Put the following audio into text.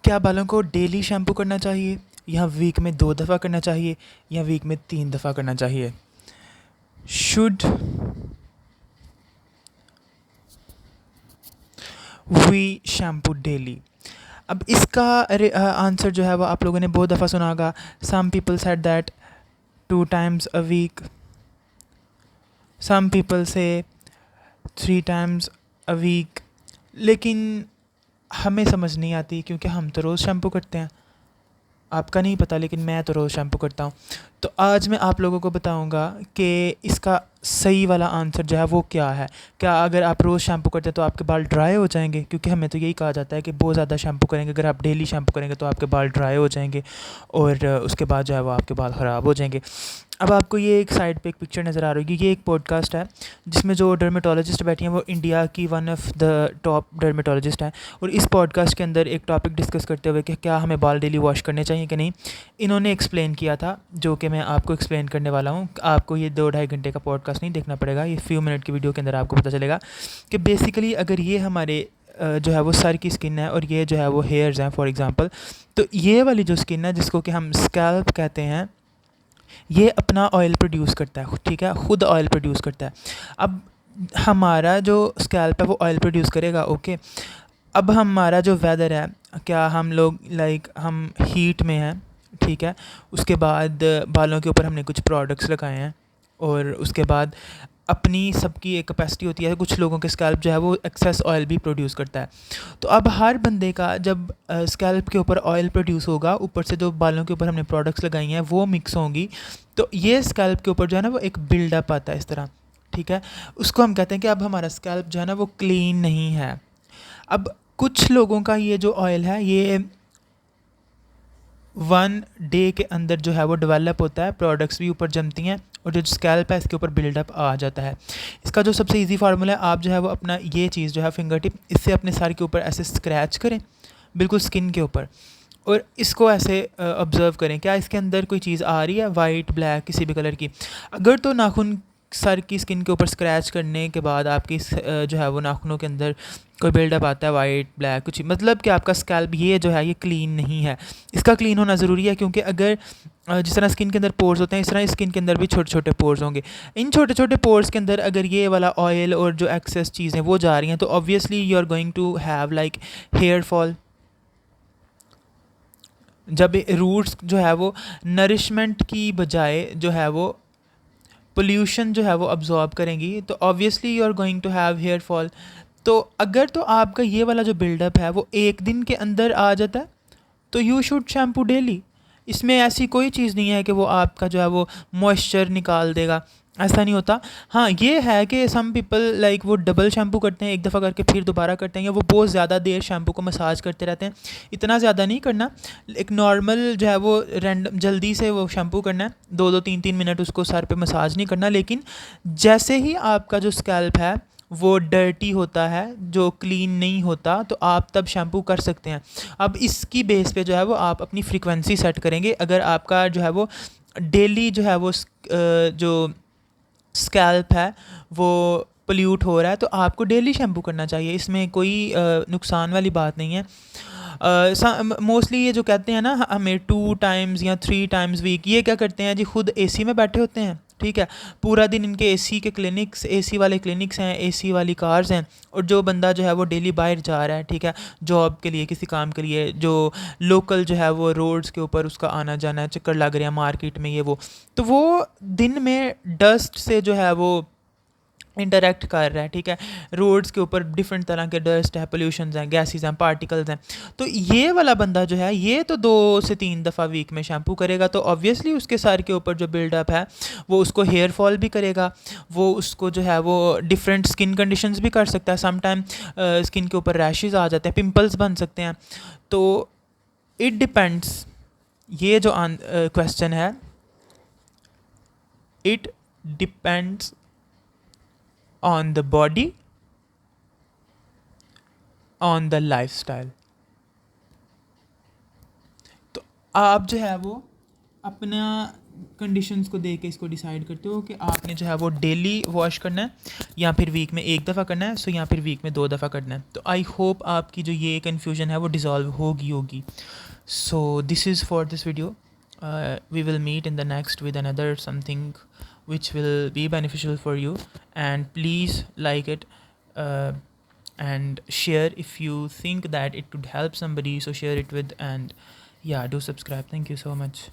क्या बालों को डेली शैम्पू करना चाहिए, या वीक में 2 दफ़ा करना चाहिए, या वीक में 3 दफ़ा करना चाहिए? Should we shampoo daily? अब इसका आंसर जो है वो आप लोगों ने बहुत दफ़ा सुना होगा. Some people said that 2 times a week, some people say 3 times a week. लेकिन हमें समझ नहीं आती क्योंकि हम तो रोज़ शैम्पू करते हैं. आपका नहीं पता लेकिन मैं तो रोज़ शैम्पू करता हूँ. तो आज मैं आप लोगों को बताऊँगा कि इसका सही वाला आंसर जो है वो क्या है. क्या अगर आप रोज़ शैम्पू करते हैं तो आपके बाल ड्राई हो जाएंगे? क्योंकि हमें तो यही कहा जाता है कि बहुत ज़्यादा शैम्पू करेंगे, अगर आप डेली शैम्पू करेंगे तो आपके बाल ड्राई हो जाएंगे और उसके बाद जो है वो आपके बाल ख़राब हो जाएंगे. अब आपको ये एक साइड पे एक पिक्चर नज़र आ रही होगी. ये एक पॉडकास्ट है जिसमें जो डर्मेटोलॉजिस्ट बैठी हैं वो इंडिया की one of the top dermatologist हैं. और इस पॉडकास्ट के अंदर एक टॉपिक डिस्कस करते हुए कि क्या हमें बाल डेली वॉश करने चाहिए कि नहीं, इन्होंने एक्सप्लेन किया था, जो कि मैं आपको एक्सप्लेन करने वाला हूँ. आपको ये 2-2.5 घंटे का पॉडकास्ट नहीं देखना पड़ेगा, ये फ्यू मिनट की वीडियो के अंदर आपको पता चलेगा कि बेसिकली अगर ये हमारे जो है वो सर की स्किन है और ये जो है वो हेयर्स हैं फॉर एग्ज़ाम्पल, तो ये वाली जो स्किन है जिसको कि हम स्कैल्प कहते हैं, ये अपना ऑयल प्रोड्यूस करता है. ठीक है, खुद ऑयल प्रोड्यूस करता है. अब हमारा जो स्कैल्प है वो ऑयल प्रोड्यूस करेगा. ओके, अब हमारा जो वेदर है, क्या हम लोग हम हीट में हैं, ठीक है, उसके बाद बालों के ऊपर हमने कुछ प्रोडक्ट्स लगाए हैं और उसके बाद अपनी सबकी एक कैपेसिटी होती है. कुछ लोगों के स्कैल्प जो है वो एक्सेस ऑयल भी प्रोड्यूस करता है. तो अब हर बंदे का जब स्कैल्प के ऊपर ऑयल प्रोड्यूस होगा, ऊपर से जो बालों के ऊपर हमने प्रोडक्ट्स लगाई हैं वो मिक्स होंगी, तो ये स्कैल्प के ऊपर जो है ना वो एक बिल्डअप आता है इस तरह. ठीक है, उसको हम कहते हैं कि अब हमारा स्कैल्प जो है ना वो क्लीन नहीं है. अब कुछ लोगों का ये जो ऑयल है ये 1 डे के अंदर जो है वो डेवलप होता है, प्रोडक्ट्स भी ऊपर जमती हैं और जो स्कैल्प है इसके ऊपर बिल्डअप आ जाता है. इसका जो सबसे इजी फार्मूला है, आप जो है वो अपना ये चीज़ जो है फिंगर टिप, इससे अपने सर के ऊपर ऐसे स्क्रैच करें बिल्कुल स्किन के ऊपर, और इसको ऐसे ऑब्ज़र्व करें क्या इसके अंदर कोई चीज़ आ रही है, वाइट ब्लैक किसी भी कलर की. अगर तो नाखून सर की स्किन के ऊपर स्क्रैच करने के बाद आपकी जो है वो नाखूनों के अंदर कोई बिल्डअप आता है वाइट ब्लैक कुछ, मतलब कि आपका स्कैल्प ये जो है ये क्लीन नहीं है. इसका क्लीन होना ज़रूरी है क्योंकि अगर जिस तरह स्किन के अंदर पोर्स होते हैं इस तरह स्किन के अंदर भी छोटे छोटे पोर्स होंगे. इन छोटे छोटे पोर्स के अंदर अगर ये वाला ऑयल और जो एक्सेस चीज़ें वो जा रही हैं तो obviously you are going to have like hair fall. जब रूट्स जो है वो नरिशमेंट की बजाय जो है वो पोल्यूशन जो है वो अब्जॉर्ब करेंगी, तो obviously you are going to have hair fall. तो अगर तो आपका ये वाला जो बिल्डअप है वो एक दिन के अंदर आ जाता है तो यू शुड शैम्पू डेली. इसमें ऐसी कोई चीज़ नहीं है कि वो आपका जो है वो मॉइस्चर निकाल देगा, ऐसा नहीं होता. हाँ ये है कि सम पीपल लाइक वो डबल शैम्पू करते हैं, एक दफ़ा करके फिर दोबारा करते हैं, या वो बहुत ज़्यादा देर शैम्पू को मसाज करते रहते हैं. इतना ज़्यादा नहीं करना, एक नॉर्मल जो है वो रैंडम जल्दी से वो शैम्पू करना है, 2-2 3-3 मिनट उसको सर पे मसाज नहीं करना. लेकिन जैसे ही आपका जो स्कैल्प है वो डर्टी होता है, जो क्लीन नहीं होता, तो आप तब शैम्पू कर सकते हैं. अब इसकी बेस पे जो है वो आप अपनी फ्रीक्वेंसी सेट करेंगे. अगर आपका जो है वो डेली जो है वो जो स्कैल्प है वो पोल्यूट हो रहा है तो आपको डेली शैम्पू करना चाहिए. इसमें कोई नुकसान वाली बात नहीं है. मोस्टली ये जो कहते हैं ना हमें 2 times या 3 times वीक, ये क्या करते हैं जी, खुद एसी में बैठे होते हैं. ठीक है, पूरा दिन इनके एसी के क्लिनिक्स, एसी वाले क्लिनिक्स हैं, एसी वाली कार्स हैं. और जो बंदा जो है वो डेली बाहर जा रहा है, ठीक है, जॉब के लिए किसी काम के लिए, जो लोकल जो है वो रोड्स के ऊपर उसका आना जाना है, चक्कर लग रहा है मार्केट में ये वो, तो वो दिन में डस्ट से जो है वो इंटरेक्ट कर रहा है. ठीक है, रोड्स के ऊपर डिफरेंट तरह के डस्ट है, पोल्यूशन हैं, गैसेस हैं, पार्टिकल्स हैं. तो ये वाला बंदा जो है ये तो 2 से 3 दफ़ा वीक में शैम्पू करेगा, तो ऑब्वियसली उसके सर के ऊपर जो बिल्डअप है वो उसको हेयर फॉल भी करेगा, वो उसको जो है वो डिफरेंट स्किन कंडीशंस भी कर सकता है. सम टाइम स्किन के ऊपर रैशेस आ जाते हैं, पिंपल्स बन सकते हैं. तो इट डिपेंड्स, ये जो क्वेश्चन है, it depends on the body, on the lifestyle. तो आप जो है वो अपना कंडीशंस को देख के इसको डिसाइड करते हो कि आपने जो है वो डेली वॉश करना है या फिर वीक में एक दफ़ा करना है, सो या फिर वीक में 2 दफ़ा करना है। तो आई होप आपकी जो ये कन्फ्यूजन है वो डिज़ॉल्व होगी। So this is for this video. We will meet in the next with another something which will be beneficial for you, and please like it uh, and share if you think that it could help somebody, so share it with, and yeah, do subscribe. Thank you so much.